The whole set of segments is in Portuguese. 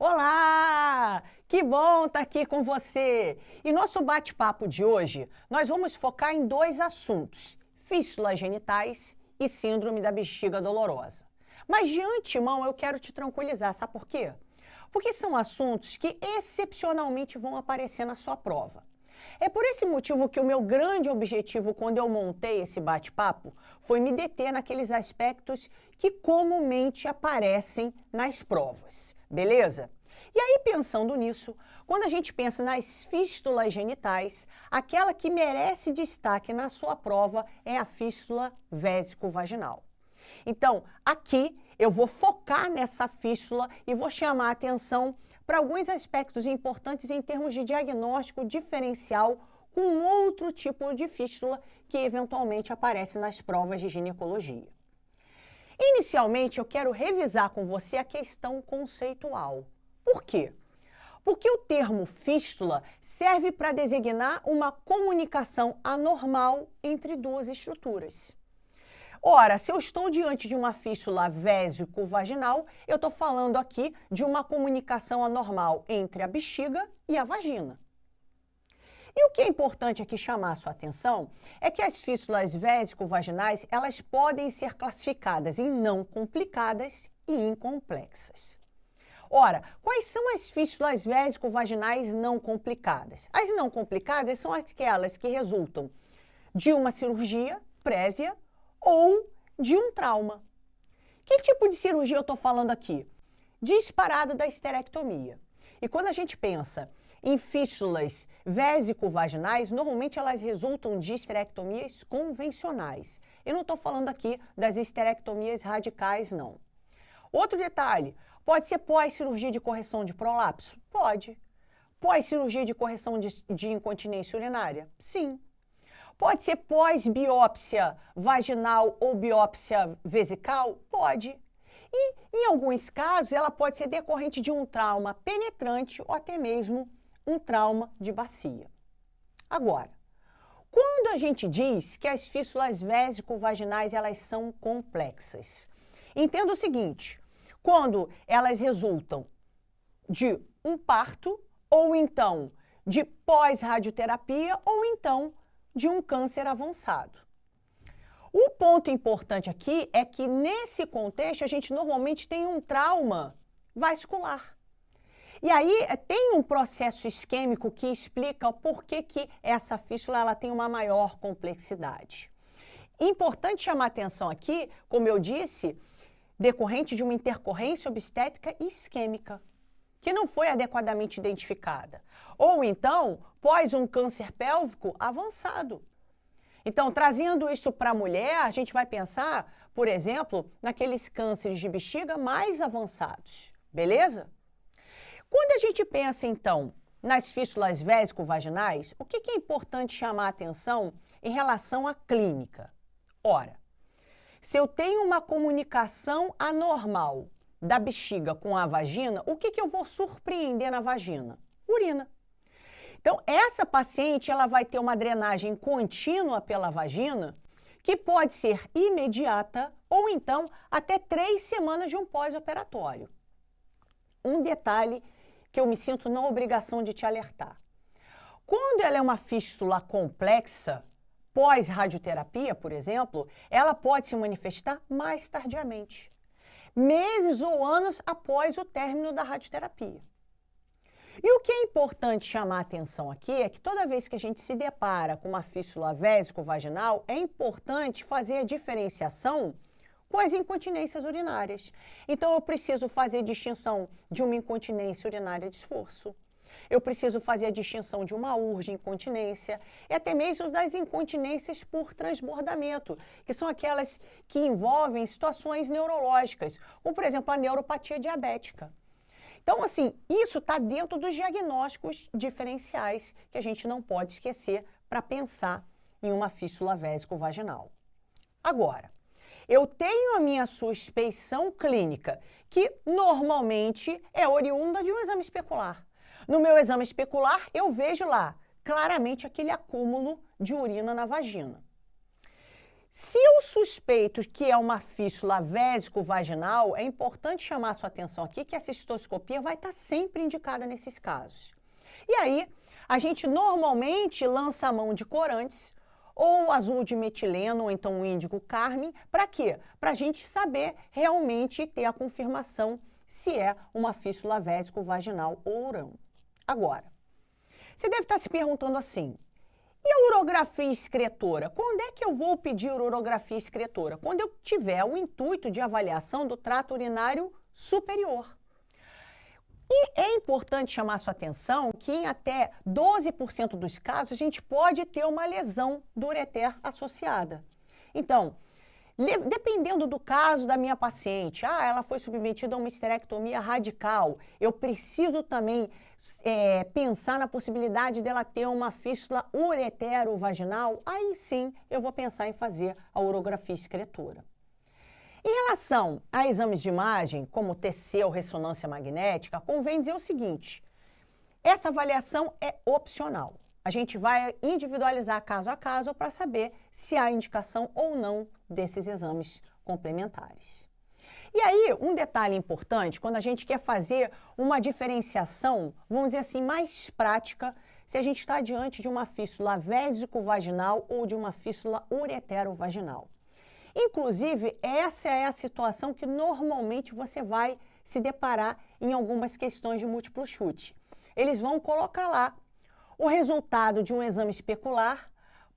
Olá! Que bom estar aqui com você! E nosso bate-papo de hoje, nós vamos focar em dois assuntos: fístulas genitais e síndrome da bexiga dolorosa. Mas de antemão eu quero te tranquilizar, sabe por quê? Porque são assuntos que excepcionalmente vão aparecer na sua prova. É por esse motivo que o meu grande objetivo quando eu montei esse bate-papo foi me deter naqueles aspectos que comumente aparecem nas provas, beleza? E aí, pensando nisso, quando a gente pensa nas fístulas genitais, aquela que merece destaque na sua prova é a fístula vésico-vaginal. Então, aqui eu vou focar nessa fístula e vou chamar a atenção para alguns aspectos importantes em termos de diagnóstico diferencial com outro tipo de fístula que eventualmente aparece nas provas de ginecologia. Inicialmente, eu quero revisar com você a questão conceitual. Por quê? Porque o termo fístula serve para designar uma comunicação anormal entre duas estruturas. Ora, se eu estou diante de uma fístula vésico-vaginal, eu estou falando aqui de uma comunicação anormal entre a bexiga e a vagina. E o que é importante aqui chamar a sua atenção é que as fístulas vésico-vaginais, elas podem ser classificadas em não complicadas e incomplexas. Ora, quais são as fístulas vésico-vaginais não complicadas? As não complicadas são aquelas que resultam de uma cirurgia prévia ou de um trauma. Que tipo de cirurgia eu estou falando aqui? Disparado da histerectomia. E quando a gente pensa em fístulas vésico-vaginais, normalmente elas resultam de histerectomias convencionais. Eu não estou falando aqui das histerectomias radicais, não. Outro detalhe, pode ser pós-cirurgia de correção de prolapso? Pode. Pós-cirurgia de correção de incontinência urinária? Sim. Pode ser pós-biópsia vaginal ou biópsia vesical? Pode. E, em alguns casos, ela pode ser decorrente de um trauma penetrante ou até mesmo um trauma de bacia. Agora, quando a gente diz que as fístulas vésico-vaginais elas são complexas, entenda o seguinte: quando elas resultam de um parto, ou então de pós-radioterapia, ou então de um câncer avançado. O ponto importante aqui é que, nesse contexto, a gente normalmente tem um trauma vascular. E aí, tem um processo isquêmico que explica o porquê que essa fístula ela tem uma maior complexidade. Importante chamar atenção aqui, como eu disse, decorrente de uma intercorrência obstétrica isquêmica, que não foi adequadamente identificada. Ou então, pós um câncer pélvico avançado. Então, trazendo isso para a mulher, a gente vai pensar, por exemplo, naqueles cânceres de bexiga mais avançados, beleza? Quando a gente pensa, então, nas fístulas vésico-vaginais, o que é importante chamar a atenção em relação à clínica? Ora, se eu tenho uma comunicação anormal da bexiga com a vagina, o que eu vou surpreender na vagina? Urina. Então, essa paciente ela vai ter uma drenagem contínua pela vagina, que pode ser imediata ou então até 3 semanas de um pós-operatório. Um detalhe que eu me sinto na obrigação de te alertar. Quando ela é uma fístula complexa, pós-radioterapia, por exemplo, ela pode se manifestar mais tardiamente, meses ou anos após o término da radioterapia. E o que é importante chamar a atenção aqui é que toda vez que a gente se depara com uma fístula vésico-vaginal, é importante fazer a diferenciação com as incontinências urinárias. Então, eu preciso fazer a distinção de uma incontinência urinária de esforço. Eu preciso fazer a distinção de uma urge incontinência e até mesmo das incontinências por transbordamento, que são aquelas que envolvem situações neurológicas, como, por exemplo, a neuropatia diabética. Então, assim, isso está dentro dos diagnósticos diferenciais que a gente não pode esquecer para pensar em uma fístula vésico-vaginal. Agora, eu tenho a minha suspeição clínica, que normalmente é oriunda de um exame especular. No meu exame especular, eu vejo lá claramente aquele acúmulo de urina na vagina. Se eu suspeito que é uma fístula vésico-vaginal, é importante chamar a sua atenção aqui que a cistoscopia vai estar sempre indicada nesses casos. E aí, a gente normalmente lança a mão de corantes, ou azul de metileno, ou então o índigo carmim, para quê? Para a gente saber realmente ter a confirmação se é uma fístula vésico-vaginal ou não. Agora, você deve estar se perguntando assim, e a urografia excretora? Quando é que eu vou pedir urografia excretora? Quando eu tiver o intuito de avaliação do trato urinário superior. E é importante chamar sua atenção que em até 12% dos casos a gente pode ter uma lesão do ureter associada. Então, dependendo do caso da minha paciente, ela foi submetida a uma esterectomia radical, eu preciso também pensar na possibilidade dela ter uma fístula uretero-vaginal, aí sim eu vou pensar em fazer a urografia excretora. Em relação a exames de imagem, como TC ou ressonância magnética, convém dizer o seguinte, essa avaliação é opcional. A gente vai individualizar caso a caso para saber se há indicação ou não desses exames complementares. E aí, um detalhe importante, quando a gente quer fazer uma diferenciação, vamos dizer assim, mais prática, se a gente está diante de uma fístula vésico-vaginal ou de uma fístula uretero-vaginal. Inclusive, essa é a situação que normalmente você vai se deparar em algumas questões de múltiplo chute. Eles vão colocar lá o resultado de um exame especular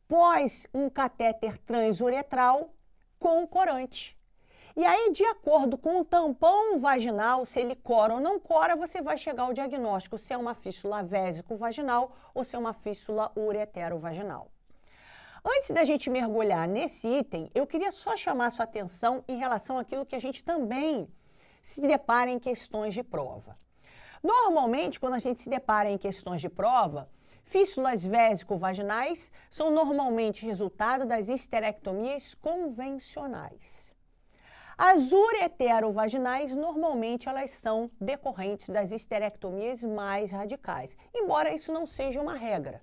pós um catéter transuretral com corante. E aí, de acordo com o tampão vaginal, se ele cora ou não cora, você vai chegar ao diagnóstico se é uma fístula vésico-vaginal ou se é uma fístula uretero-vaginal. Antes da gente mergulhar nesse item, eu queria só chamar a sua atenção em relação àquilo que a gente também se depara em questões de prova. Normalmente, quando a gente se depara em questões de prova, fístulas vésico-vaginais são normalmente resultado das histerectomias convencionais. As uretero-vaginais, normalmente, elas são decorrentes das histerectomias mais radicais, embora isso não seja uma regra.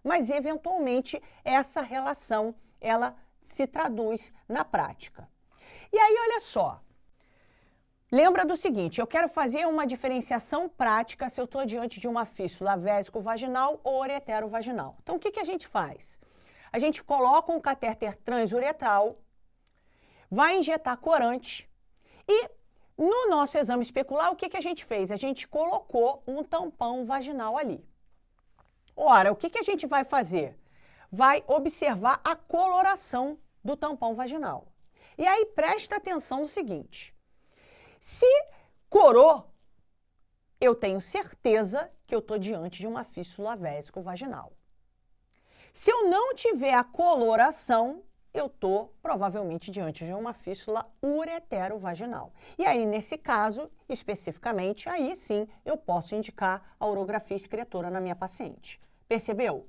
Mas, eventualmente, essa relação, ela se traduz na prática. E aí, olha só, lembra do seguinte, eu quero fazer uma diferenciação prática se eu estou diante de uma fístula vésico-vaginal ou uretero-vaginal. Então, o que a gente faz? A gente coloca um catéter transuretral, vai injetar corante e, no nosso exame especular, o que a gente fez? A gente colocou um tampão vaginal ali. Ora, o que a gente vai fazer? Vai observar a coloração do tampão vaginal. E aí, presta atenção no seguinte. Se corou, eu tenho certeza que eu estou diante de uma fístula vésico-vaginal. Se eu não tiver a coloração, eu estou provavelmente diante de uma fístula uretero-vaginal. E aí, nesse caso, especificamente, aí sim eu posso indicar a urografia excretora na minha paciente. Percebeu?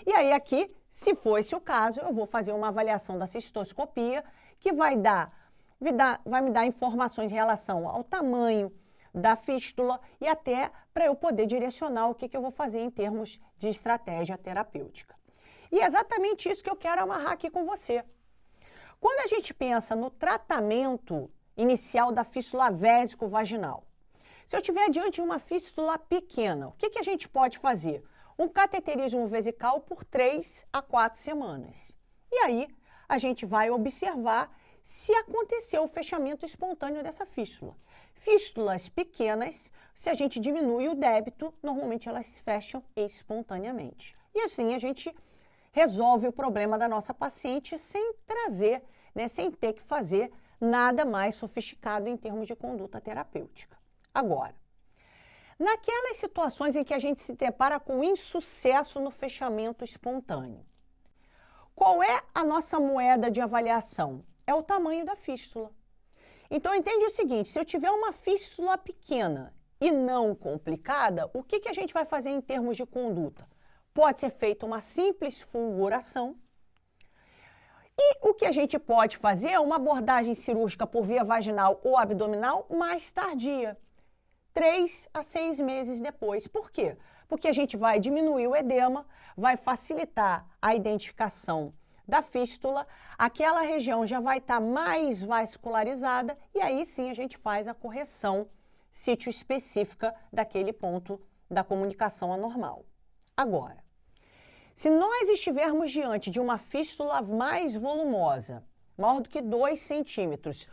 E aí aqui, se for esse o caso, eu vou fazer uma avaliação da cistoscopia, que vai me dar informações em relação ao tamanho da fístula e até para eu poder direcionar o que eu vou fazer em termos de estratégia terapêutica. E é exatamente isso que eu quero amarrar aqui com você. Quando a gente pensa no tratamento inicial da fístula vésico-vaginal, se eu estiver diante de uma fístula pequena, o que a gente pode fazer? Um cateterismo vesical por 3 a 4 semanas. E aí, a gente vai observar se aconteceu o fechamento espontâneo dessa fístula. Fístulas pequenas, se a gente diminui o débito, normalmente elas fecham espontaneamente. E assim a gente resolve o problema da nossa paciente sem trazer, sem ter que fazer nada mais sofisticado em termos de conduta terapêutica. Agora, naquelas situações em que a gente se depara com insucesso no fechamento espontâneo, qual é a nossa moeda de avaliação? É o tamanho da fístula. Então, entende o seguinte, se eu tiver uma fístula pequena e não complicada, o que a gente vai fazer em termos de conduta? Pode ser feita uma simples fulguração. E o que a gente pode fazer é uma abordagem cirúrgica por via vaginal ou abdominal mais tardia, 3 a 6 meses depois. Por quê? Porque a gente vai diminuir o edema, vai facilitar a identificação da fístula, aquela região já vai estar mais vascularizada e aí sim a gente faz a correção sítio específica daquele ponto da comunicação anormal. Agora, se nós estivermos diante de uma fístula mais volumosa, maior do que 2 centímetros,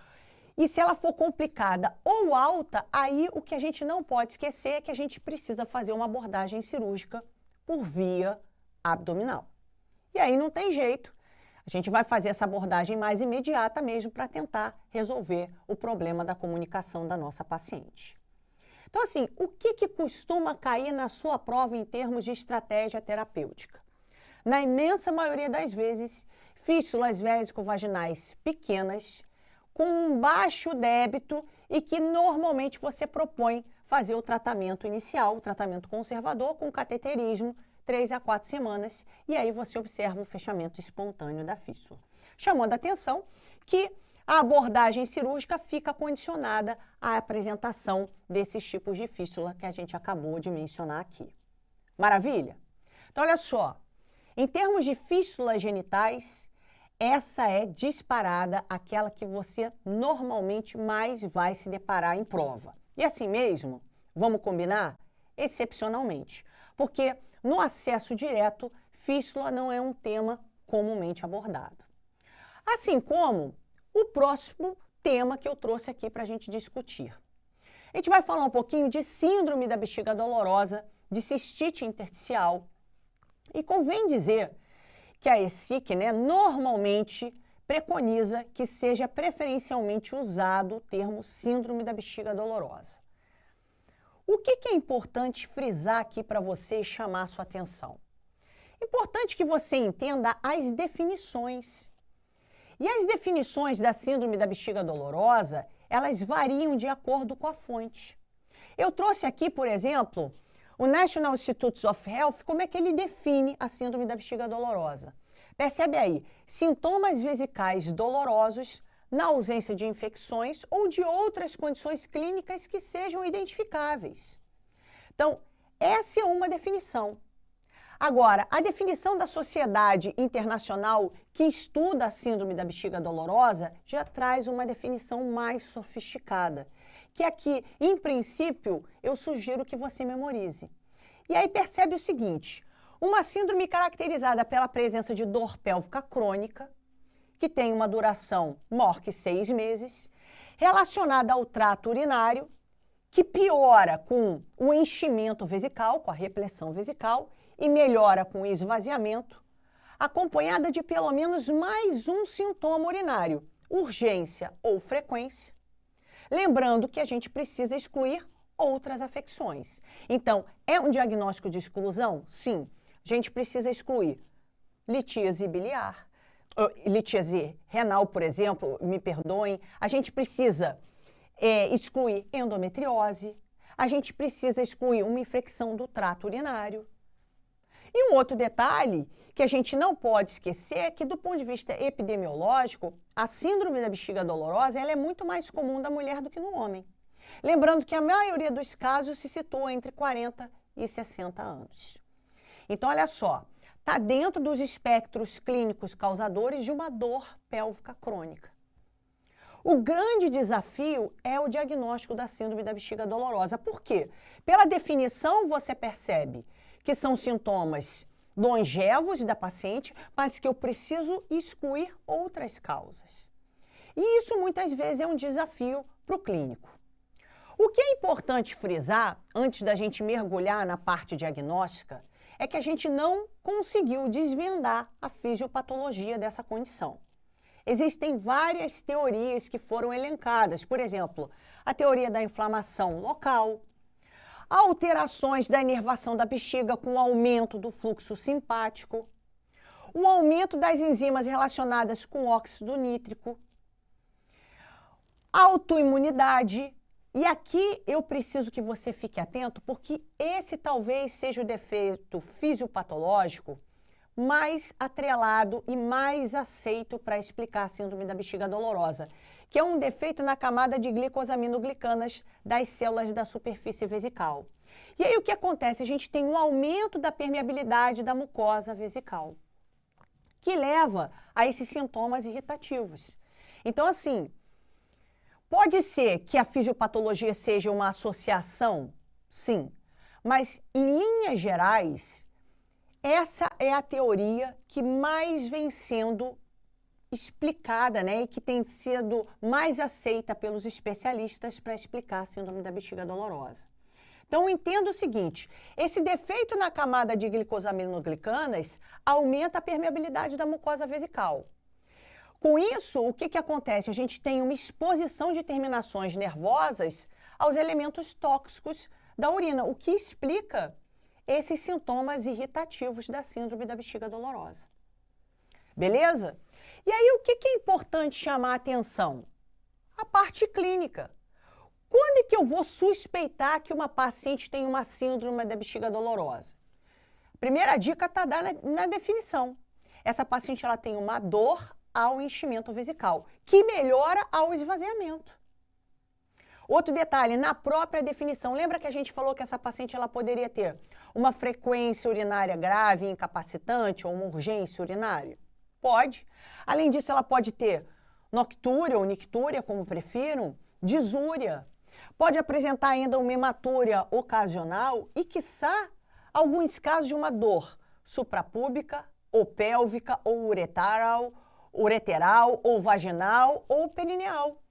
e se ela for complicada ou alta, aí o que a gente não pode esquecer é que a gente precisa fazer uma abordagem cirúrgica por via abdominal. E aí não tem jeito, a gente vai fazer essa abordagem mais imediata mesmo para tentar resolver o problema da comunicação da nossa paciente. Então, assim, o que costuma cair na sua prova em termos de estratégia terapêutica? Na imensa maioria das vezes, fístulas vésico-vaginais pequenas, com um baixo débito e que normalmente você propõe fazer o tratamento inicial, o tratamento conservador com cateterismo, 3 a 4 semanas, e aí você observa o fechamento espontâneo da fístula. Chamando a atenção que a abordagem cirúrgica fica condicionada à apresentação desses tipos de fístula que a gente acabou de mencionar aqui. Maravilha? Então, olha só, em termos de fístulas genitais, essa é disparada aquela que você normalmente mais vai se deparar em prova. E assim mesmo, vamos combinar? Excepcionalmente, porque no acesso direto, fístula não é um tema comumente abordado. Assim como o próximo tema que eu trouxe aqui para a gente discutir. A gente vai falar um pouquinho de síndrome da bexiga dolorosa, de cistite intersticial. E convém dizer que a ESIC, normalmente preconiza que seja preferencialmente usado o termo síndrome da bexiga dolorosa. O que é importante frisar aqui para você e chamar a sua atenção? Importante que você entenda as definições. E as definições da síndrome da bexiga dolorosa, elas variam de acordo com a fonte. Eu trouxe aqui, por exemplo, o National Institutes of Health, como é que ele define a síndrome da bexiga dolorosa? Percebe aí, sintomas vesicais dolorosos na ausência de infecções ou de outras condições clínicas que sejam identificáveis. Então, essa é uma definição. Agora, a definição da Sociedade Internacional que estuda a síndrome da bexiga dolorosa já traz uma definição mais sofisticada, que aqui, em princípio, eu sugiro que você memorize. E aí percebe o seguinte, uma síndrome caracterizada pela presença de dor pélvica crônica, que tem uma duração maior que 6 meses, relacionada ao trato urinário, que piora com o enchimento vesical, com a repressão vesical, e melhora com o esvaziamento, acompanhada de pelo menos mais um sintoma urinário, urgência ou frequência. Lembrando que a gente precisa excluir outras afecções. Então, é um diagnóstico de exclusão? Sim. A gente precisa excluir litíase biliar, litíase renal, por exemplo, me perdoem. A gente precisa excluir endometriose. A gente precisa excluir uma infecção do trato urinário. E um outro detalhe que a gente não pode esquecer é que, do ponto de vista epidemiológico, a síndrome da bexiga dolorosa ela é muito mais comum da mulher do que no homem. Lembrando que a maioria dos casos se situa entre 40 e 60 anos. Então, olha só, está dentro dos espectros clínicos causadores de uma dor pélvica crônica. O grande desafio é o diagnóstico da síndrome da bexiga dolorosa. Por quê? Pela definição, você percebe que são sintomas longevos da paciente, mas que eu preciso excluir outras causas. E isso muitas vezes é um desafio para o clínico. O que é importante frisar, antes da gente mergulhar na parte diagnóstica, é que a gente não conseguiu desvendar a fisiopatologia dessa condição. Existem várias teorias que foram elencadas, por exemplo, a teoria da inflamação local, alterações da inervação da bexiga com o aumento do fluxo simpático, o aumento das enzimas relacionadas com óxido nítrico, autoimunidade. E aqui eu preciso que você fique atento, porque esse talvez seja o defeito fisiopatológico mais atrelado e mais aceito para explicar a síndrome da bexiga dolorosa, que é um defeito na camada de glicosaminoglicanas das células da superfície vesical. E aí o que acontece? A gente tem um aumento da permeabilidade da mucosa vesical, que leva a esses sintomas irritativos. Então, assim, pode ser que a fisiopatologia seja uma associação, sim, mas em linhas gerais, essa é a teoria que mais vem sendo explicada, né, e que tem sido mais aceita pelos especialistas para explicar a síndrome da bexiga dolorosa. Então, entenda o seguinte, esse defeito na camada de glicosaminoglicanas aumenta a permeabilidade da mucosa vesical. Com isso, o que acontece? A gente tem uma exposição de terminações nervosas aos elementos tóxicos da urina, o que explica esses sintomas irritativos da síndrome da bexiga dolorosa. Beleza? E aí, o que é importante chamar a atenção? A parte clínica. Quando é que eu vou suspeitar que uma paciente tem uma síndrome da bexiga dolorosa? A primeira dica está dada na definição. Essa paciente ela tem uma dor ao enchimento vesical, que melhora ao esvaziamento. Outro detalhe, na própria definição, lembra que a gente falou que essa paciente ela poderia ter uma frequência urinária grave, incapacitante ou uma urgência urinária? Pode. Além disso, ela pode ter noctúria ou nictúria, como prefiram, disúria. Pode apresentar ainda uma hematúria ocasional e, quiçá, alguns casos de uma dor suprapúbica, ou pélvica, ou ureteral, ou vaginal, ou perineal.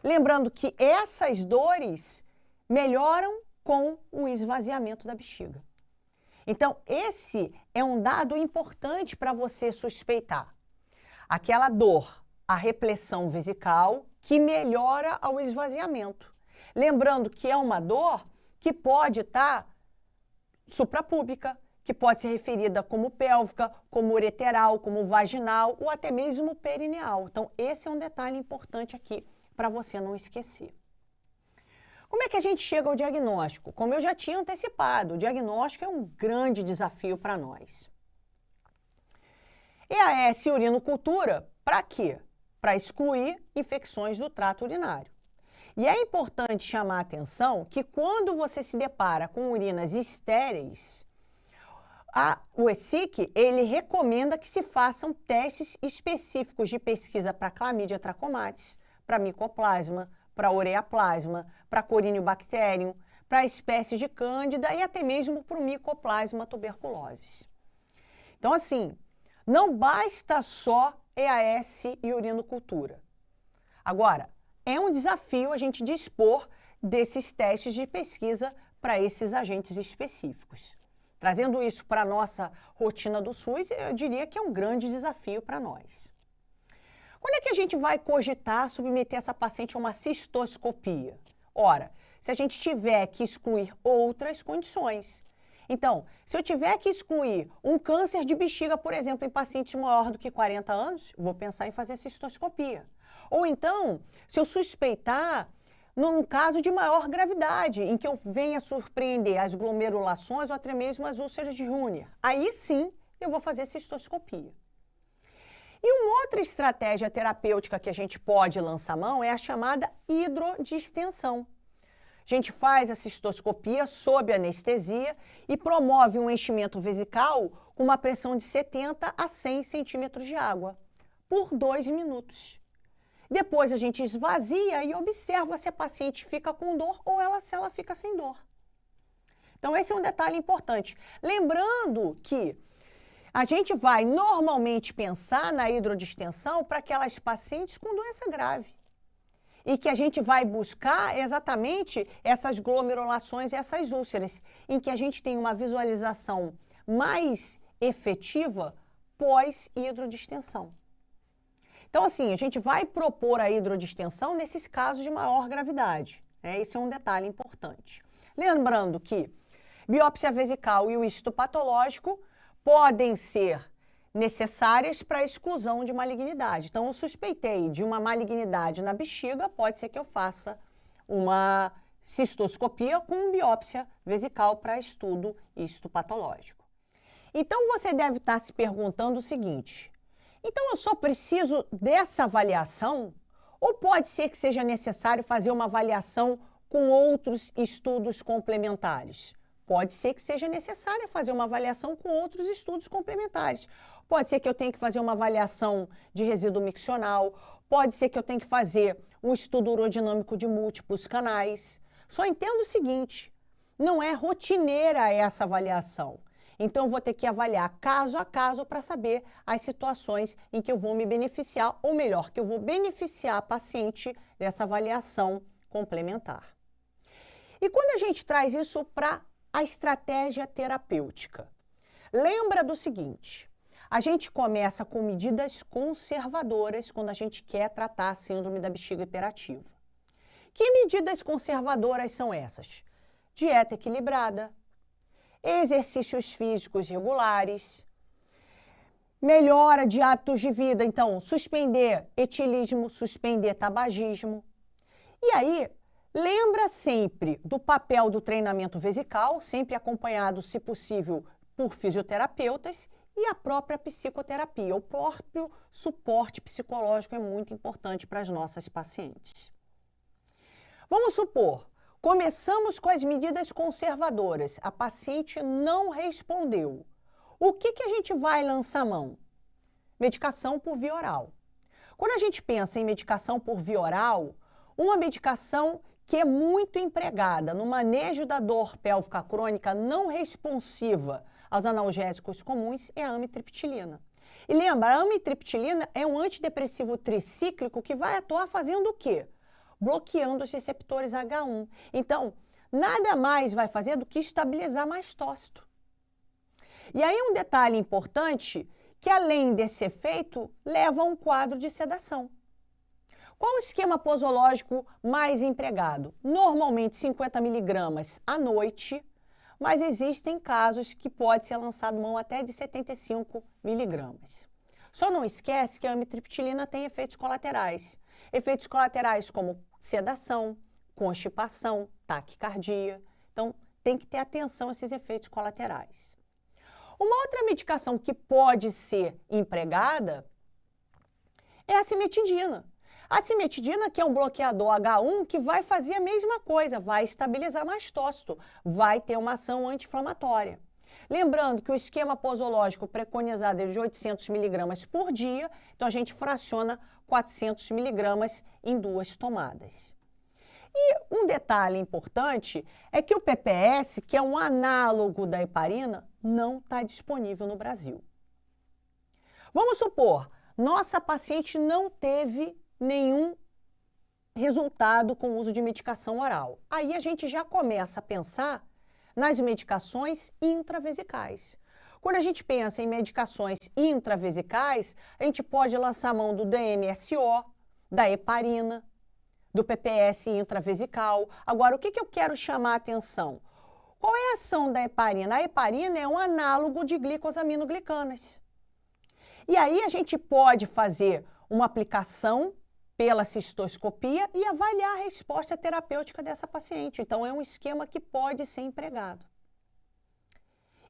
Lembrando que essas dores melhoram com o esvaziamento da bexiga. Então, esse é um dado importante para você suspeitar. Aquela dor, a repressão vesical, que melhora ao esvaziamento. Lembrando que é uma dor que pode estar suprapúbica, que pode ser referida como pélvica, como ureteral, como vaginal ou até mesmo perineal. Então, esse é um detalhe importante aqui para você não esquecer. Como é que a gente chega ao diagnóstico? Como eu já tinha antecipado, o diagnóstico é um grande desafio para nós. EAS e urinocultura, para quê? Para excluir infecções do trato urinário. E é importante chamar a atenção que quando você se depara com urinas estéreis, o ESIC, ele recomenda que se façam testes específicos de pesquisa para Chlamydia trachomatis, para micoplasma, para ureaplasma, para Corynebacterium, para espécies de cândida e até mesmo para o micoplasma tuberculosis. Então, assim, não basta só EAS e urinocultura. Agora, é um desafio a gente dispor desses testes de pesquisa para esses agentes específicos. Trazendo isso para a nossa rotina do SUS, eu diria que é um grande desafio para nós. Quando é que a gente vai cogitar submeter essa paciente a uma cistoscopia? Ora, se a gente tiver que excluir outras condições. Então, se eu tiver que excluir um câncer de bexiga, por exemplo, em pacientes maior do que 40 anos, vou pensar em fazer cistoscopia. Ou então, se eu suspeitar num caso de maior gravidade, em que eu venha surpreender as glomerulações ou até mesmo as úlceras de Runner, aí sim eu vou fazer cistoscopia. E uma outra estratégia terapêutica que a gente pode lançar mão é a chamada hidrodistensão. A gente faz a cistoscopia sob anestesia e promove um enchimento vesical com uma pressão de 70 a 100 centímetros de água por 2 minutos. Depois a gente esvazia e observa se a paciente fica com dor ou se ela fica sem dor. Então esse é um detalhe importante. Lembrando que a gente vai normalmente pensar na hidrodistensão para aquelas pacientes com doença grave. E que a gente vai buscar exatamente essas glomerulações e essas úlceras, em que a gente tem uma visualização mais efetiva pós-hidrodistensão. Então, assim, a gente vai propor a hidrodistensão nesses casos de maior gravidade. Esse é um detalhe importante. Lembrando que biópsia vesical e o histopatológico podem ser necessárias para a exclusão de malignidade. Então, eu suspeitei de uma malignidade na bexiga, pode ser que eu faça uma cistoscopia com biópsia vesical para estudo histopatológico. Então, você deve estar se perguntando o seguinte: então, eu só preciso dessa avaliação? Ou pode ser que seja necessário fazer uma avaliação com outros estudos complementares? Pode ser que seja necessário fazer uma avaliação com outros estudos complementares. Pode ser que eu tenha que fazer uma avaliação de resíduo miccional, pode ser que eu tenha que fazer um estudo urodinâmico de múltiplos canais. Só entenda o seguinte, não é rotineira essa avaliação. Então, eu vou ter que avaliar caso a caso para saber as situações em que eu vou me beneficiar, ou melhor, que eu vou beneficiar a paciente dessa avaliação complementar. E quando a gente traz isso para a estratégia terapêutica, lembra do seguinte, a gente começa com medidas conservadoras quando a gente quer tratar a síndrome da bexiga hiperativa. Que medidas conservadoras são essas? Dieta equilibrada, exercícios físicos regulares, melhora de hábitos de vida, então suspender etilismo, suspender tabagismo. E aí, lembra sempre do papel do treinamento vesical, sempre acompanhado, se possível, por fisioterapeutas e a própria psicoterapia. O próprio suporte psicológico é muito importante para as nossas pacientes. Vamos supor, começamos com as medidas conservadoras, a paciente não respondeu. O que a gente vai lançar mão? Medicação por via oral. Quando a gente pensa em medicação por via oral, uma medicação que é muito empregada no manejo da dor pélvica crônica não responsiva aos analgésicos comuns é a amitriptilina. E lembra, a amitriptilina é um antidepressivo tricíclico que vai atuar fazendo o quê? Bloqueando os receptores H1. Então, nada mais vai fazer do que estabilizar mastócito. E aí um detalhe importante, que além desse efeito, leva a um quadro de sedação. Qual o esquema posológico mais empregado? Normalmente 50 miligramas à noite, mas existem casos que pode ser lançado mão até de 75 miligramas. Só não esquece que a amitriptilina tem efeitos colaterais. Efeitos colaterais como sedação, constipação, taquicardia. Então, tem que ter atenção a esses efeitos colaterais. Uma outra medicação que pode ser empregada é a cimetidina. A cimetidina, que é um bloqueador H1, que vai fazer a mesma coisa, vai estabilizar mastócito, vai ter uma ação anti-inflamatória. Lembrando que o esquema posológico preconizado é de 800 miligramas por dia, então a gente fraciona 400 miligramas em 2 tomadas. E um detalhe importante é que o PPS, que é um análogo da heparina, não está disponível no Brasil. Vamos supor, nossa paciente não teve nenhum resultado com o uso de medicação oral. Aí a gente já começa a pensar nas medicações intravesicais. Quando a gente pensa em medicações intravesicais, a gente pode lançar mão do DMSO, da heparina, do PPS intravesical. Agora, o que eu quero chamar a atenção? Qual é a ação da heparina? A heparina é um análogo de glicosaminoglicanas. E aí a gente pode fazer uma aplicação pela cistoscopia e avaliar a resposta terapêutica dessa paciente. Então, é um esquema que pode ser empregado.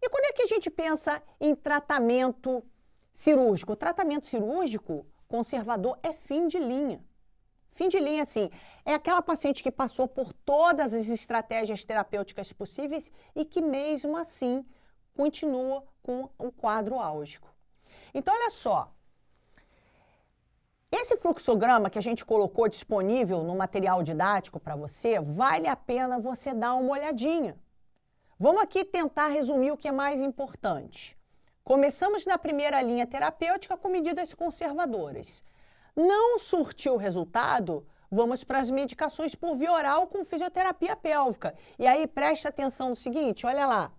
E quando é que a gente pensa em tratamento cirúrgico? O tratamento cirúrgico conservador é fim de linha. Fim de linha, assim, é aquela paciente que passou por todas as estratégias terapêuticas possíveis e que, mesmo assim, continua com um quadro álgico. Então, olha só. Esse fluxograma que a gente colocou disponível no material didático para você, vale a pena você dar uma olhadinha. Vamos aqui tentar resumir o que é mais importante. Começamos na primeira linha terapêutica com medidas conservadoras. Não surtiu resultado, vamos para as medicações por via oral com fisioterapia pélvica. E aí presta atenção no seguinte, olha lá,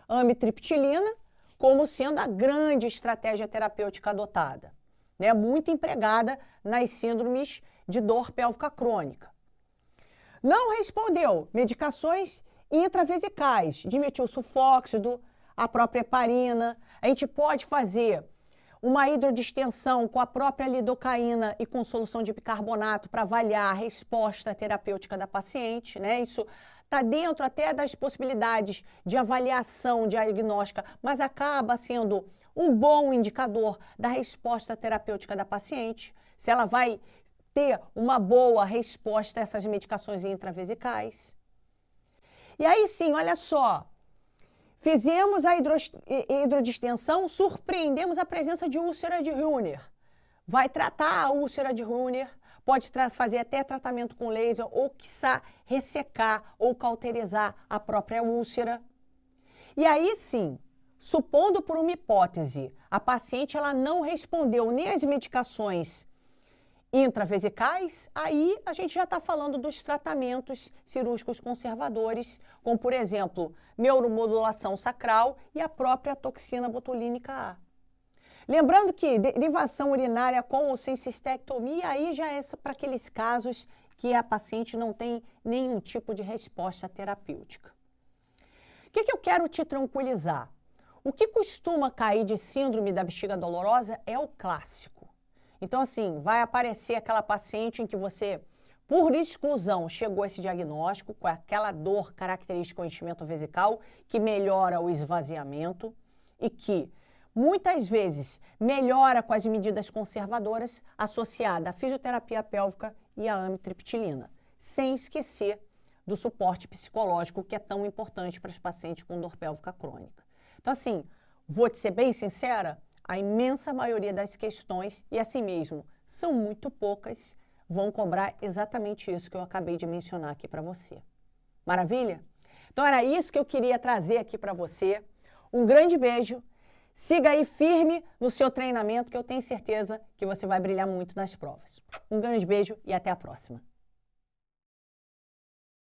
amitriptilina como sendo a grande estratégia terapêutica adotada. Muito empregada nas síndromes de dor pélvica crônica. Não respondeu, medicações intravesicais, dimetilsulfóxido, a própria heparina. A gente pode fazer uma hidrodistensão com a própria lidocaína e com solução de bicarbonato para avaliar a resposta terapêutica da paciente, Isso está dentro até das possibilidades de avaliação diagnóstica, mas acaba sendo um bom indicador da resposta terapêutica da paciente, se ela vai ter uma boa resposta a essas medicações intravesicais. E aí sim, olha só, Fizemos a hidrodistensão, surpreendemos a presença de úlcera de Rheuner. Vai tratar a úlcera de Rheuner, pode fazer até tratamento com laser ou, quiçá, ressecar ou cauterizar a própria úlcera. E aí sim, supondo por uma hipótese, a paciente ela não respondeu nem às medicações intravesicais, aí a gente já está falando dos tratamentos cirúrgicos conservadores, como, por exemplo, neuromodulação sacral e a própria toxina botulínica A. Lembrando que derivação urinária com ou sem cistectomia, aí já é para aqueles casos que a paciente não tem nenhum tipo de resposta terapêutica. O que eu quero te tranquilizar? O que costuma cair de síndrome da bexiga dolorosa é o clássico. Então, assim, vai aparecer aquela paciente em que você, por exclusão, chegou a esse diagnóstico com aquela dor característica do enchimento vesical que melhora o esvaziamento e que, muitas vezes, melhora com as medidas conservadoras associadas à fisioterapia pélvica e à amitriptilina, sem esquecer do suporte psicológico que é tão importante para os pacientes com dor pélvica crônica. Então, assim, vou te ser bem sincera, a imensa maioria das questões, e assim mesmo, são muito poucas, vão cobrar exatamente isso que eu acabei de mencionar aqui para você. Maravilha? Então era isso que eu queria trazer aqui para você. Um grande beijo, siga aí firme no seu treinamento que eu tenho certeza que você vai brilhar muito nas provas. Um grande beijo e até a próxima.